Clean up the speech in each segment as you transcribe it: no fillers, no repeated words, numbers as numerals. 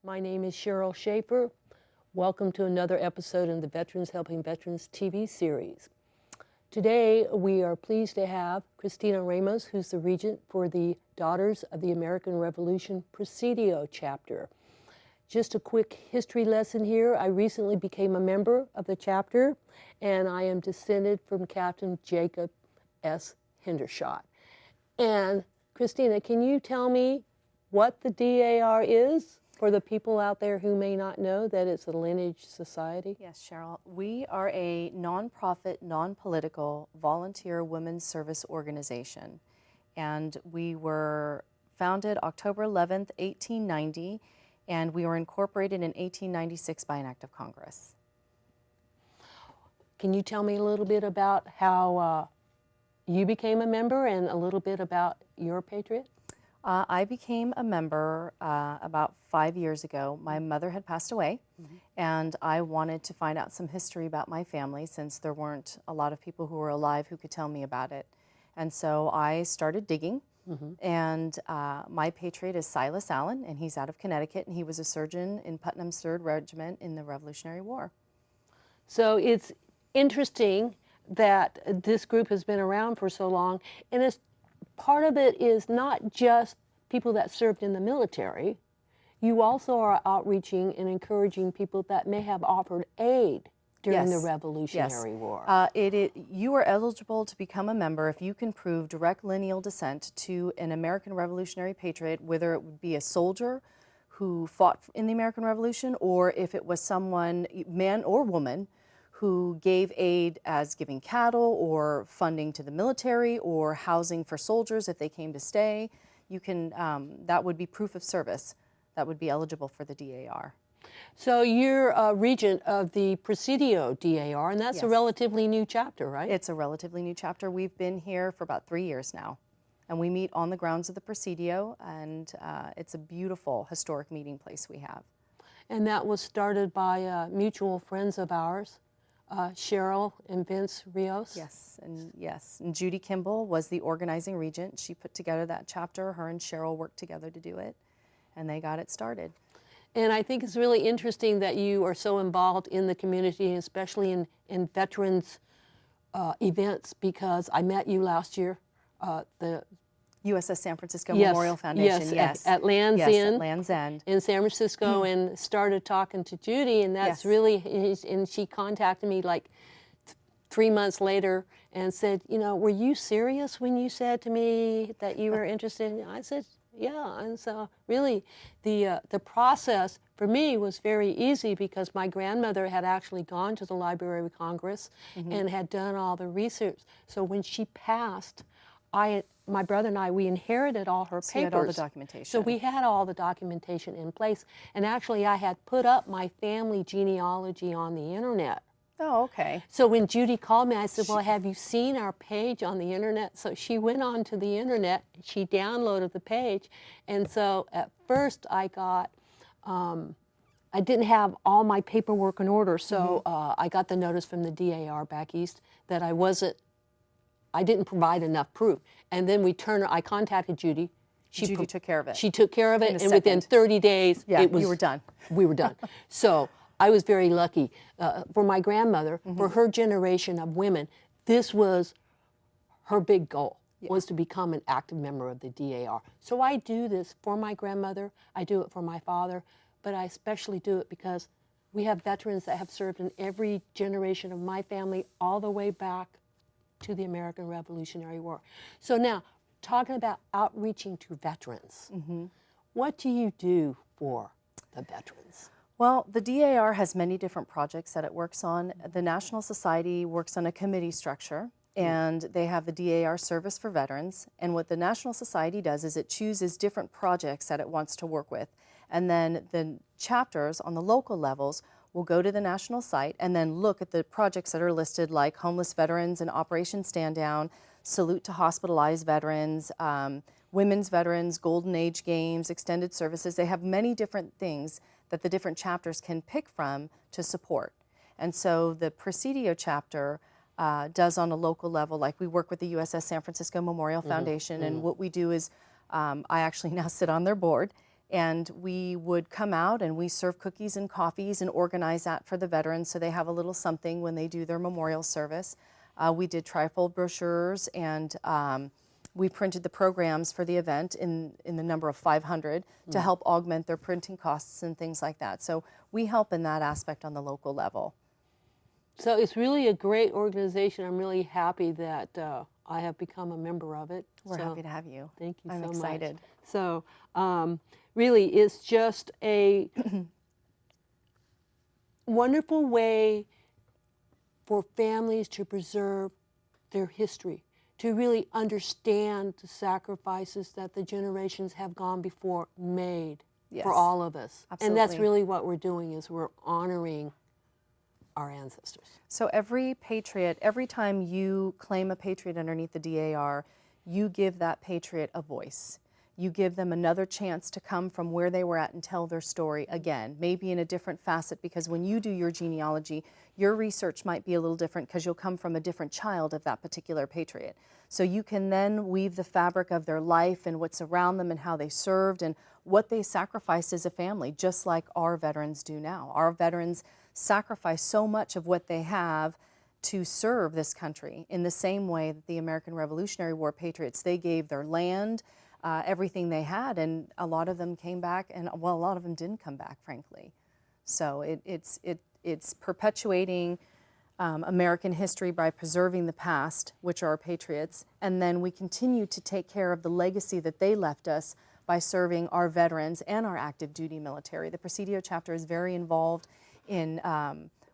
My name is Cheryl Schaefer. Welcome to another episode in the Veterans Helping Veterans TV series. Today we are pleased to have Christina Ramos, who's the regent for the Daughters of the American Revolution Presidio chapter. Just a quick history lesson here. I recently became a member of the chapter, and I am descended from Captain Jacob S. Hendershot. And Christina, can you tell me what the DAR is for the people out there who may not know that it's a lineage society? Yes, Cheryl. We are a nonprofit, non-political, volunteer women's service organization. And we were founded October 11th, 1890, and we were incorporated in 1896 by an act of Congress. Can you tell me a little bit about how you became a member and a little bit about your patriot? I became a member about 5 years ago. My mother had passed away, and I wanted to find out some history about my family since there weren't a lot of people who were alive who could tell me about it. And so I started digging, and my patriot is Silas Allen, and he's out of Connecticut, and he was a surgeon in Putnam's 3rd Regiment in the Revolutionary War. So it's interesting that this group has been around for so long, and it's part of it is not just people that served in the military. You also are outreaching and encouraging people that may have offered aid during the Revolutionary War. You are eligible to become a member if you can prove direct lineal descent to an American Revolutionary patriot, whether it would be a soldier who fought in the American Revolution, or if it was someone, man or woman, who gave aid as giving cattle or funding to the military or housing for soldiers if they came to stay. You can, that would be proof of service. That would be eligible for the DAR. So you're a regent of the Presidio DAR, and that's a relatively new chapter, right? It's a relatively new chapter. We've been here for about 3 years now, and we meet on the grounds of the Presidio, and it's a beautiful historic meeting place we have. And that was started by mutual friends of ours, Cheryl and Vince Rios. Yes, and Judy Kimball was the organizing regent. She put together that chapter. Her and Cheryl worked together to do it, and they got it started. And I think it's really interesting that you are so involved in the community, especially in veterans events, because I met you last year, the USS San Francisco Memorial Foundation. At Land's End. At Land's End. In San Francisco, and started talking to Judy, and that's really, and she contacted me like 3 months later and said, you know, were you serious when you said to me that you were interested? I said, yeah. And so really the process for me was very easy because my grandmother had actually gone to the Library of Congress and had done all the research. So when she passed, my brother and I, we inherited all her papers. So you had all the documentation. So we had all the documentation in place. And actually I had put up my family genealogy on the internet. Oh, okay. So when Judy called me, I said, well, have you seen our page on the internet? So she went on to the internet, she downloaded the page. And so at first I got, I didn't have all my paperwork in order. So I got the notice from the DAR back east that I didn't provide enough proof. And then I contacted Judy. Judy took care of it. She took care of it, and within 30 days, you were done. We were done. So I was very lucky. For my grandmother, for her generation of women, this was her big goal, was to become an active member of the DAR. So I do this for my grandmother, I do it for my father, but I especially do it because we have veterans that have served in every generation of my family all the way back to the American Revolutionary War. So now, talking about outreaching to veterans, what do you do for the veterans? Well, the DAR has many different projects that it works on. The National Society works on a committee structure, and they have the DAR Service for Veterans. And what the National Society does is it chooses different projects that it wants to work with. And then the chapters on the local levels will go to the national site and then look at the projects that are listed, like homeless veterans and Operation Stand Down, Salute to Hospitalized Veterans, Women's Veterans, Golden Age Games, Extended Services. They have many different things that the different chapters can pick from to support. And so the Presidio chapter does on a local level, like we work with the USS San Francisco Memorial Foundation, and what we do is I actually now sit on their board, And we would come out and we serve cookies and coffees and organize that for the veterans so they have a little something when they do their memorial service. We did trifold brochures, and we printed the programs for the event in the number of 500 to help augment their printing costs and things like that. So we help in that aspect on the local level. So it's really a great organization. I'm really happy that I have become a member of it. We're So happy to have you. thank you I'm so excited. much. So really, it's just a wonderful way for families to preserve their history, to really understand the sacrifices that the generations have gone before made for Yes. all of us. Absolutely. And that's really what we're doing, is we're honoring our ancestors. So every patriot, every time you claim a patriot underneath the DAR, you give that patriot a voice. You give them another chance to come from where they were at and tell their story again, maybe in a different facet, because when you do your genealogy, your research might be a little different because you'll come from a different child of that particular patriot. So you can then weave the fabric of their life and what's around them and how they served and what they sacrificed as a family, just like our veterans do now. Our veterans sacrifice so much of what they have to serve this country in the same way that the American Revolutionary War patriots, they gave their land, everything they had, and a lot of them came back, and well, a lot of them didn't come back, frankly. So it's perpetuating American history by preserving the past, which are our patriots, and then we continue to take care of the legacy that they left us by serving our veterans and our active duty military. The Presidio chapter is very involved in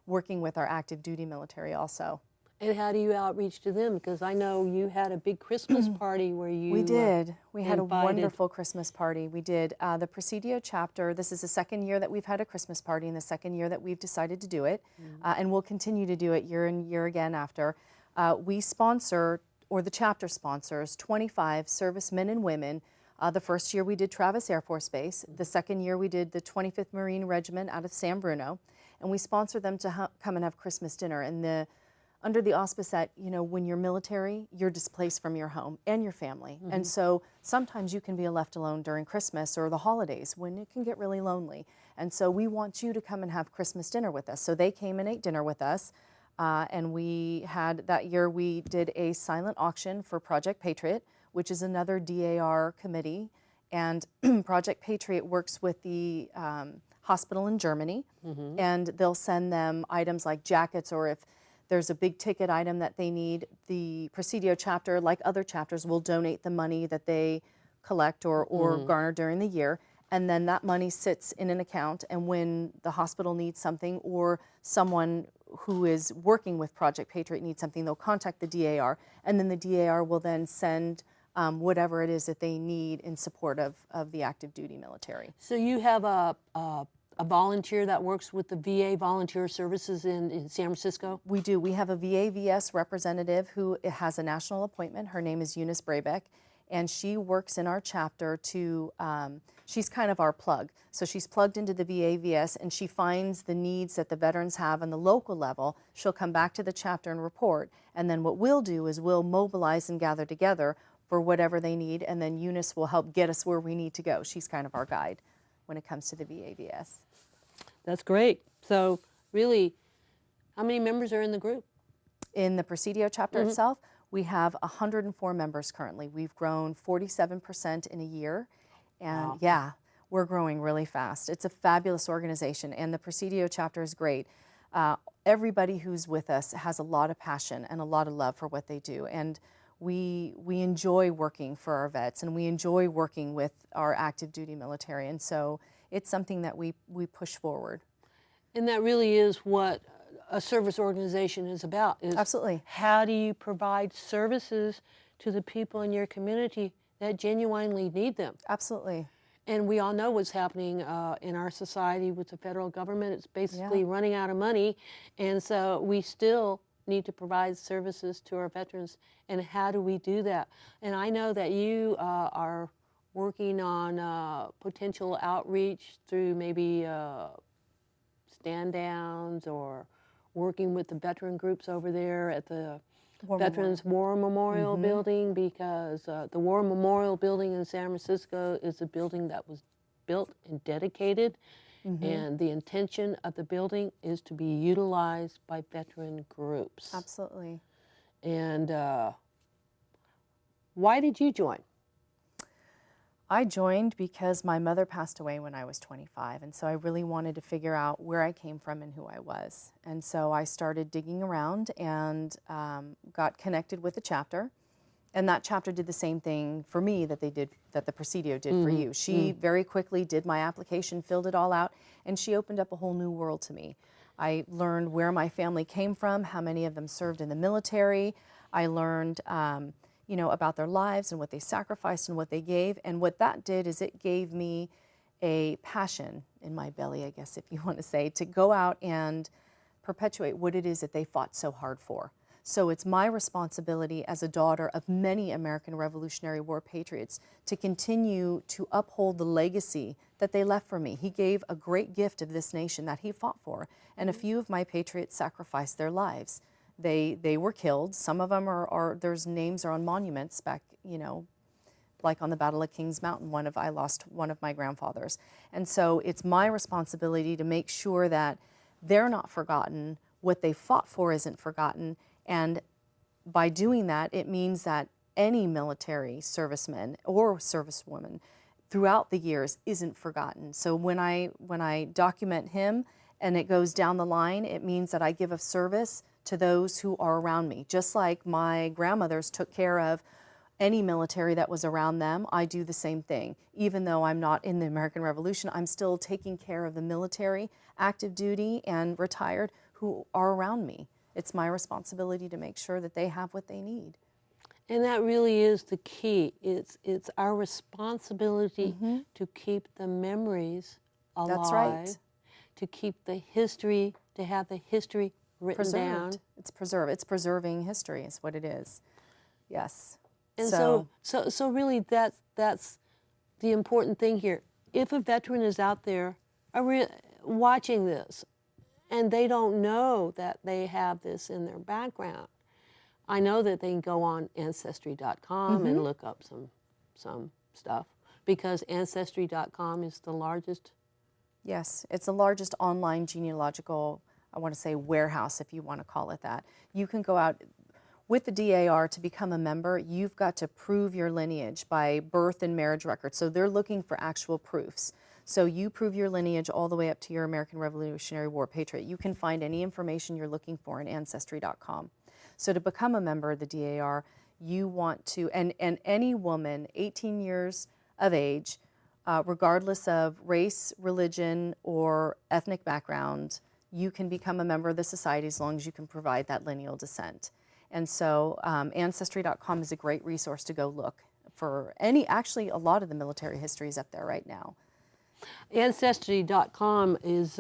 working with our active duty military also. And how do you outreach to them? Because I know you had a big Christmas party where you We did. We had invited. a wonderful Christmas party. We did. The Presidio chapter, this is the second year that we've had a Christmas party and the second year that we've decided to do it. And we'll continue to do it year and year again after. We sponsor, or the chapter sponsors, 25 servicemen and women. The first year we did Travis Air Force Base. The second year we did the 25th Marine Regiment out of San Bruno. And we sponsor them to come and have Christmas dinner. And under the auspice that, you know, when you're military, you're displaced from your home and your family. And so sometimes you can be left alone during Christmas or the holidays when it can get really lonely. And so we want you to come and have Christmas dinner with us. So they came and ate dinner with us. And we had, that year we did a silent auction for Project Patriot, which is another DAR committee. And Project Patriot works with the hospital in Germany. And they'll send them items like jackets, or if there's a big ticket item that they need, the Presidio chapter, like other chapters, will donate the money that they collect or garner during the year. And then that money sits in an account, and when the hospital needs something or someone who is working with Project Patriot needs something, they'll contact the DAR, and then the DAR will then send whatever it is that they need in support of the active duty military. So you have a volunteer that works with the VA Volunteer Services in San Francisco? We do. We have a VA-VS representative who has a national appointment. Her name is Eunice Brabeck, and she works in our chapter to, she's kind of our plug. So she's plugged into the VA-VS, and she finds the needs that the veterans have on the local level. She'll come back to the chapter and report, and then what we'll do is we'll mobilize and gather together for whatever they need, and then Eunice will help get us where we need to go. She's kind of our guide when it comes to the VA-VS. That's great. So really, how many members are in the group? In the Presidio chapter itself, we have 104 members currently. We've grown 47% in a year, and yeah, we're growing really fast. It's a fabulous organization, and the Presidio chapter is great. Everybody who's with us has a lot of passion and a lot of love for what they do, and we enjoy working for our vets, and we enjoy working with our active duty military, and so it's something that we push forward. And that really is what a service organization is about. Is Absolutely. How do you provide services to the people in your community that genuinely need them? Absolutely. And we all know what's happening in our society with the federal government. It's basically running out of money, and so we still need to provide services to our veterans. And how do we do that? And I know that you are working on potential outreach through maybe stand downs, or working with the veteran groups over there at the Veterans War Memorial Building, because the War Memorial Building in San Francisco is a building that was built and dedicated, and the intention of the building is to be utilized by veteran groups. Absolutely. And why did you join? I joined because my mother passed away when I was 25, and so I really wanted to figure out where I came from and who I was. And so I started digging around and got connected with a chapter, and that chapter did the same thing for me that the Presidio did for you. She very quickly did my application, filled it all out, and she opened up a whole new world to me. I learned where my family came from, how many of them served in the military. I learned about their lives and what they sacrificed and what they gave. And what that did is it gave me a passion in my belly, I guess, if you want to say, to go out and perpetuate what it is that they fought so hard for. So it's my responsibility as a daughter of many American Revolutionary War patriots to continue to uphold the legacy that they left for me. He gave a great gift of this nation that he fought for, and a few of my patriots sacrificed their lives. They were killed. Some of them there's names are on monuments back, like on the Battle of Kings Mountain. I lost one of my grandfathers. And so it's my responsibility to make sure that they're not forgotten, what they fought for isn't forgotten, and by doing that, it means that any military serviceman or servicewoman throughout the years isn't forgotten. So when I document him and it goes down the line, it means that I give a service to those who are around me. Just like my grandmothers took care of any military that was around them, I do the same thing. Even though I'm not in the American Revolution, I'm still taking care of the military, active duty, and retired who are around me. It's my responsibility to make sure that they have what they need. And that really is the key. It's our responsibility to keep the memories alive. That's right. To keep the history, to have the history written Preserved. down. It's preserved. It's preserving history is what it is. Yes. And so really that's the important thing here. If a veteran is out there watching this and they don't know that they have this in their background, I know that they can go on Ancestry.com and look up some stuff, because Ancestry.com is the largest. Yes, it's the largest online genealogical, I want to say, warehouse, if you want to call it that. You can go out with the DAR to become a member. You've got to prove your lineage by birth and marriage records. So they're looking for actual proofs. So you prove your lineage all the way up to your American Revolutionary War patriot. You can find any information you're looking for in Ancestry.com. So to become a member of the DAR, you want to, and any woman 18 years of age, regardless of race, religion, or ethnic background, you can become a member of the society as long as you can provide that lineal descent. And so Ancestry.com is a great resource to go look for actually a lot of the military history is up there right now. Ancestry.com is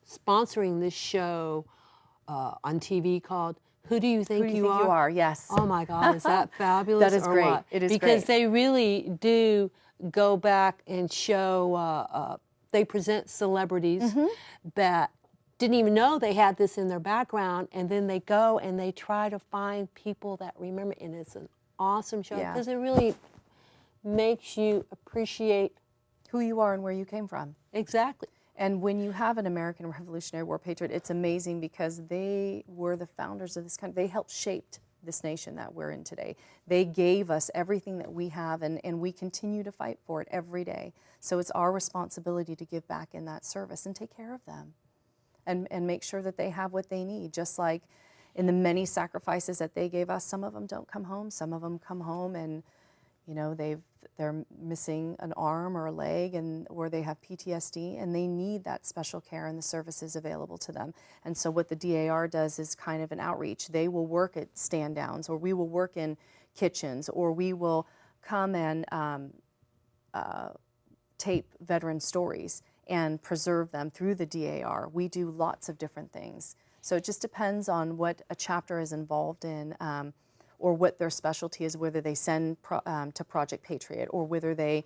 sponsoring this show on TV called Who Do You Think You Are? Yes. Oh my God, is that fabulous? That is great. What? It is because great. they really do go back and show, they present celebrities that didn't even know they had this in their background, and then they go and they try to find people that remember, and it's an awesome show because it really makes you appreciate who you are and where you came from. Exactly. And when you have an American Revolutionary War patriot, it's amazing because they were the founders of this country. They helped shape this nation that we're in today. They gave us everything that we have, and we continue to fight for it every day. So it's our responsibility to give back in that service and take care of them and make sure that they have what they need. Just like in the many sacrifices that they gave us, some of them don't come home. Some of them come home and they're missing an arm or a leg, or they have PTSD, and they need that special care and the services available to them. And so what the DAR does is kind of an outreach. They will work at stand downs, or we will work in kitchens, or we will come and tape veteran stories and preserve them through the DAR. We do lots of different things. So it just depends on what a chapter is involved in, or what their specialty is, whether they send to Project Patriot, or whether they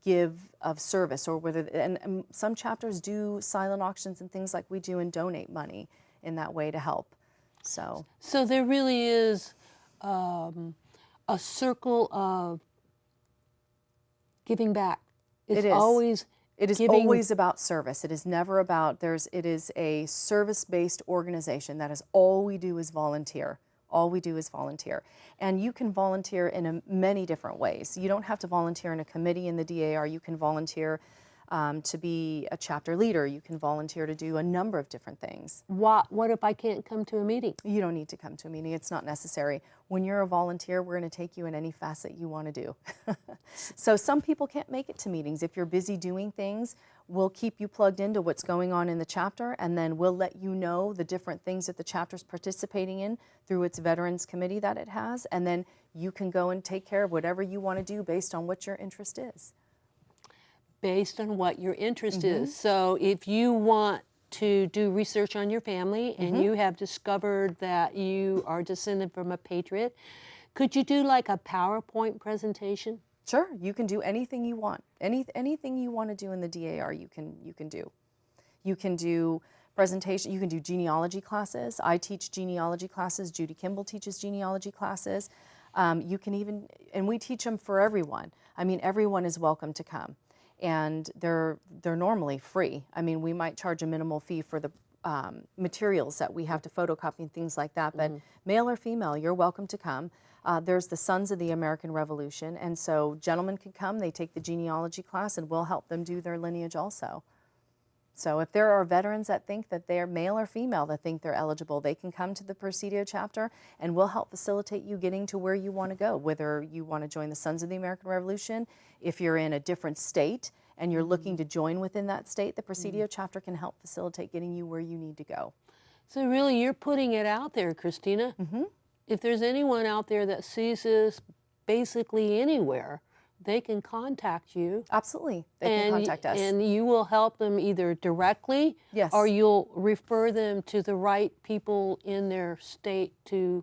give of service, or whether, and some chapters do silent auctions and things like we do and donate money in that way to help. So there really is a circle of giving back. It's It is. always It is giving. always about service. It is never about, it is a service-based organization. That is all we do is volunteer. All we do is volunteer. And you can volunteer in many different ways. You don't have to volunteer in a committee in the DAR. You can volunteer to be a chapter leader. You can volunteer to do a number of different things. What if I can't come to a meeting? You don't need to come to a meeting. It's not necessary. When you're a volunteer, we're going to take you in any facet you want to do. So some people can't make it to meetings. If you're busy doing things, we'll keep you plugged into what's going on in the chapter, and then we'll let you know the different things that the chapter's participating in through its Veterans Committee that it has, and then you can go and take care of whatever you want to do based on what your interest is. Based on what your interest is. So if you want to do research on your family and you have discovered that you are descended from a patriot, could you do like a PowerPoint presentation? Sure, you can do anything you want. Anything you want to do in the DAR, you can do. You can do presentation. You can do genealogy classes. I teach genealogy classes. Judy Kimball teaches genealogy classes. You can even, and we teach them for everyone. I mean, everyone is welcome to come, and they're normally free. I mean, we might charge a minimal fee for the materials that we have to photocopy and things like that, but male or female, you're welcome to come. There's the Sons of the American Revolution, and so gentlemen can come, they take the genealogy class, and we'll help them do their lineage also. So if there are veterans that think that they're male or female that think they're eligible, they can come to the Presidio chapter, and we'll help facilitate you getting to where you want to go, whether you want to join the Sons of the American Revolution, if you're in a different state and you're looking to join within that state, the Presidio chapter can help facilitate getting you where you need to go. So really, you're putting it out there, Christina. If there's anyone out there that sees this basically anywhere, they can contact you. Absolutely, they can contact us. And you will help them either directly, Yes, or you'll refer them to the right people in their state to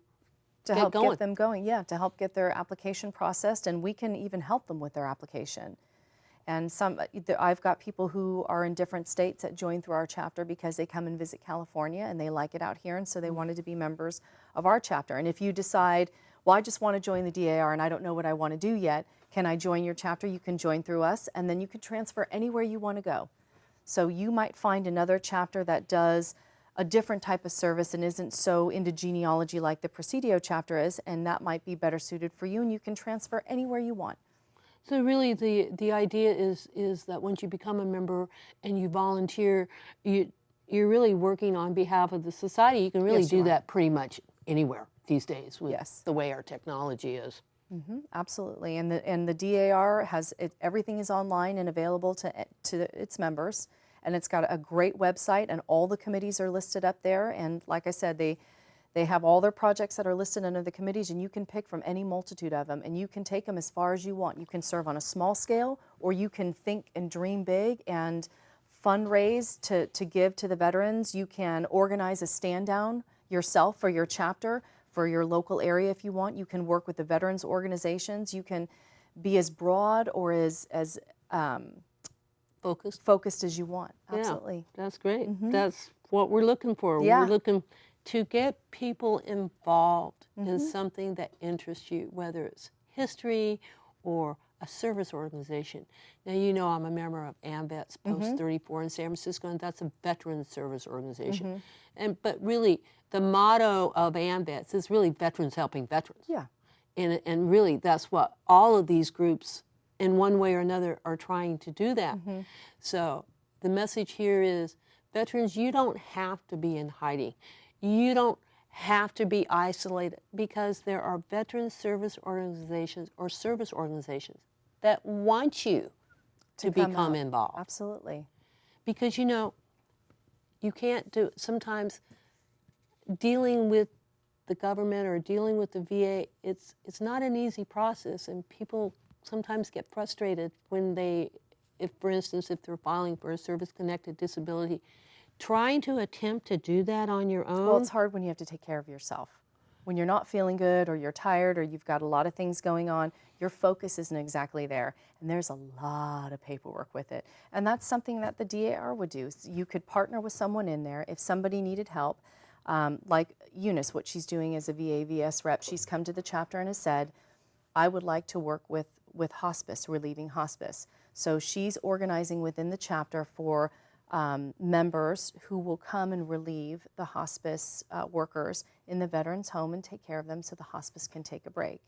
help going. get them going. Yeah, to help get their application processed, and we can even help them with their application. And I've got people who are in different states that join through our chapter because they come and visit California and they like it out here, and so they wanted to be members of our chapter. And if you decide, well, I just want to join the DAR and I don't know what I want to do yet, can I join your chapter? You can join through us, and then you can transfer anywhere you want to go. So you might find another chapter that does a different type of service and isn't so into genealogy like the Presidio chapter is, and that might be better suited for you, and you can transfer anywhere you want. So really the idea is that once you become a member and you volunteer, you're really working on behalf of the society. You can really do that pretty much anywhere these days with the way our technology is. Absolutely, and the DAR has everything is online and available to its members, and it's got a great website, and all the committees are listed up there. And like I said, they have all their projects that are listed under the committees, and you can pick from any multitude of them, and you can take them as far as you want. You can serve on a small scale, or you can think and dream big and fundraise to give to the veterans. You can organize a stand down yourself for your chapter, for your local area if you want. You can work with the veterans organizations. You can be as broad or as focused as you want. Absolutely. Yeah, that's great. That's what we're looking for. Yeah. We're looking to get people involved in something that interests you, whether it's history or a service organization. Now, you know I'm a member of AMVETS Post 34 in San Francisco, and that's a veteran service organization. But really, the motto of AMVETS is really veterans helping veterans. Yeah. And really, that's what all of these groups, in one way or another, are trying to do that. So the message here is, veterans, you don't have to be in hiding. You don't have to be isolated, because there are veteran service organizations or service organizations that want you to become involved. Absolutely. Because, you know, you can't do, sometimes dealing with the government or dealing with the VA, it's not an easy process, and people sometimes get frustrated when for instance, if they're filing for a service-connected disability, trying to attempt to do that on your own. Well, it's hard when you have to take care of yourself. When you're not feeling good, or you're tired, or you've got a lot of things going on, your focus isn't exactly there. And there's a lot of paperwork with it. And that's something that the DAR would do. So you could partner with someone in there if somebody needed help. Like Eunice, what she's doing as a VA/VS rep, she's come to the chapter and has said, I would like to work with with hospice, relieving hospice. So she's organizing within the chapter for members who will come and relieve the hospice workers in the veterans' home and take care of them so the hospice can take a break.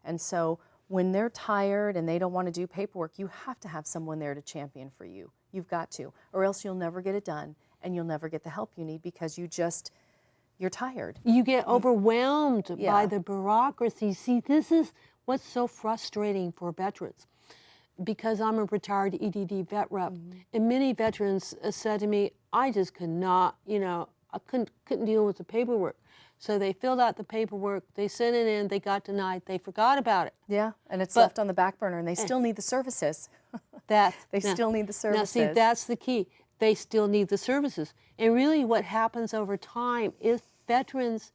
And so when they're tired and they don't want to do paperwork, you have to have someone there to champion for you. You've got to, or else you'll never get it done and you'll never get the help you need because you're tired. You get overwhelmed Yeah. by the bureaucracy. See, this is what's so frustrating for veterans. Because I'm a retired EDD vet rep, and many veterans said to me, I just could not, I couldn't deal with the paperwork. So they filled out the paperwork, they sent it in, they got denied, they forgot about it. Yeah, and it's left on the back burner, and they still need the services. They still need the services. Now, see, that's the key. They still need the services. And really what happens over time, if veterans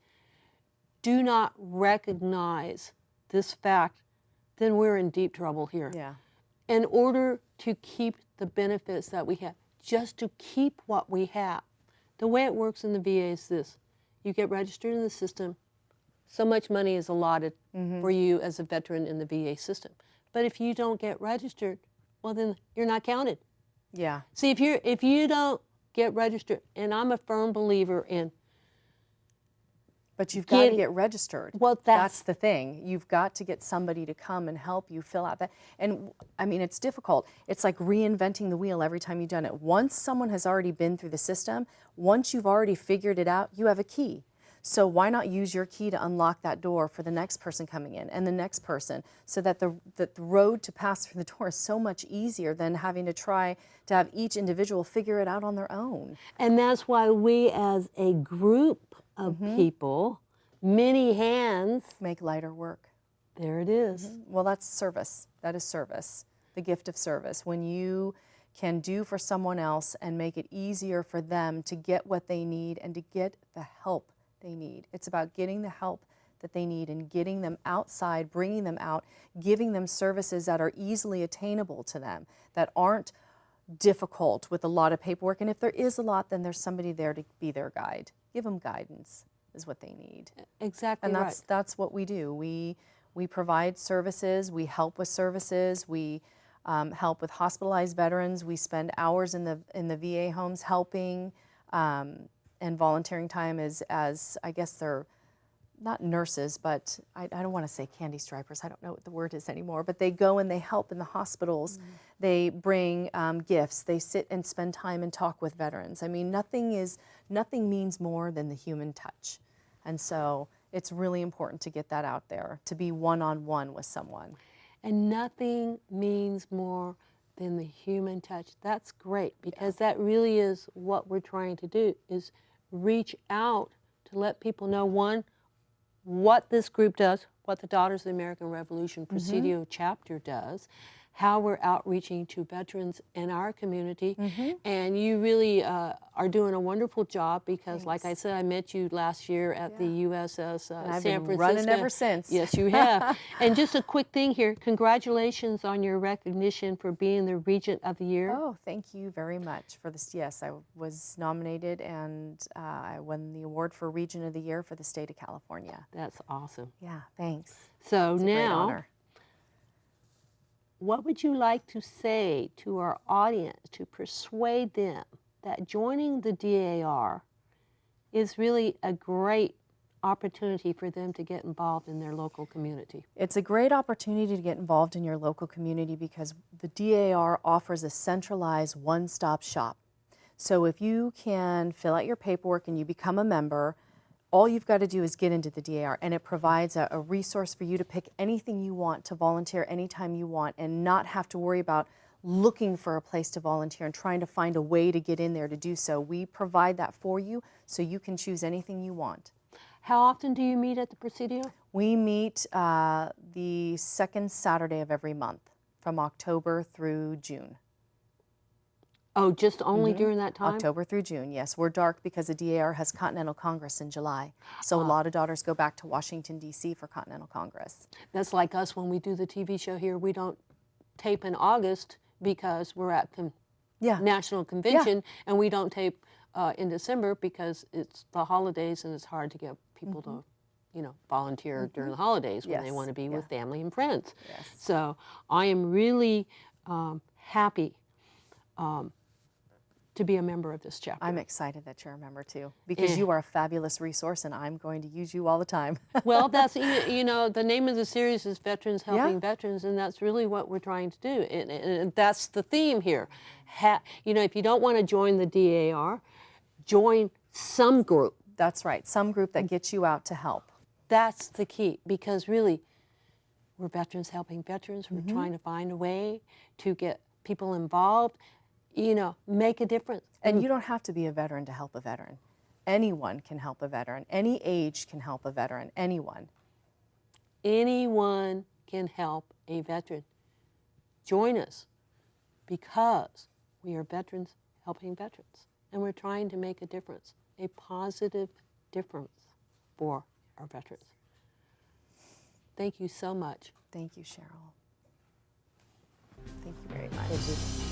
do not recognize this fact, then we're in deep trouble here. Yeah. In order to keep the benefits that we have, just to keep what we have. The way it works in the VA is this. You get registered in the system, so much money is allotted for you as a veteran in the VA system. But if you don't get registered, well then you're not counted. Yeah. See, if you don't get registered, and I'm a firm believer in But you've got to get registered. Well, that's the thing. You've got to get somebody to come and help you fill out that. And I mean, it's difficult. It's like reinventing the wheel every time you've done it. Once someone has already been through the system, once you've already figured it out, you have a key. So why not use your key to unlock that door for the next person coming in and the next person, so that the road to pass through the door is so much easier than having to try to have each individual figure it out on their own. And that's why we as a group of people, many hands, make lighter work. There it is. Well, that's service. That is service, the gift of service. When you can do for someone else and make it easier for them to get what they need and to get the help they need. It's about getting the help that they need and getting them outside, bringing them out, giving them services that are easily attainable to them, that aren't difficult with a lot of paperwork. And if there is a lot, then there's somebody there to be their guide. Give them guidance is what they need. Exactly and right. that's what we do. We provide services, we help with services, we help with hospitalized veterans, we spend hours in the VA homes helping, and volunteering time as I guess they're not nurses, but I don't want to say candy stripers, I don't know what the word is anymore, but they go and they help in the hospitals. They bring gifts, they sit and spend time and talk with veterans. I mean, nothing means more than the human touch. And so it's really important to get that out there, to be one-on-one with someone. And nothing means more than the human touch. That's great, because that really is what we're trying to do, is reach out to let people know, one, what this group does, what the Daughters of the American Revolution Presidio chapter does, how we're outreaching to veterans in our community. And you really are doing a wonderful job, because like I said, I met you last year at the USS San I've Francisco. been running ever since. Yes, you have. And just a quick thing here, congratulations on your recognition for being the Regent of the Year. Oh, thank you very much for this. Yes, I was nominated and I won the award for Regent of the Year for the state of California. That's awesome. Yeah, thanks. So It's a great now, honor. what would you like to say to our audience to persuade them that joining the DAR is really a great opportunity for them to get involved in their local community? It's a great opportunity to get involved in your local community, because the DAR offers a centralized one-stop shop. So if you can fill out your paperwork and you become a member, all you've got to do is get into the DAR, and it provides a resource for you to pick anything you want, to volunteer anytime you want, and not have to worry about looking for a place to volunteer and trying to find a way to get in there to do so. We provide that for you, so you can choose anything you want. How often do you meet at the Presidio? We meet the second Saturday of every month, from October through June. Oh, just only during that time? October through June, yes. We're dark because the DAR has Continental Congress in July. So a lot of daughters go back to Washington, D.C. for Continental Congress. That's like us when we do the TV show here. We don't tape in August because we're at National Convention, and we don't tape in December because it's the holidays and it's hard to get people to volunteer during the holidays when they Yes. want to be Yeah. with family and friends. Yes. So I am really happy to be a member of this chapter. I'm excited that you're a member too, because you are a fabulous resource and I'm going to use you all the time. Well, that's, the name of the series is Veterans Helping Yeah. Veterans, and that's really what we're trying to do. And that's the theme here. If you don't want to join the DAR, join some group. That's right, some group that gets you out to help. That's the key, because really, we're Veterans Helping Veterans. We're trying to find a way to get people involved, make a difference. And you don't have to be a veteran to help a veteran. Anyone can help a veteran. Any age can help a veteran. Anyone. Anyone can help a veteran. Join us, because we are Veterans Helping Veterans, and we're trying to make a difference, a positive difference for our veterans. Thank you so much. Thank you, Cheryl. Thank you very much. Thank you.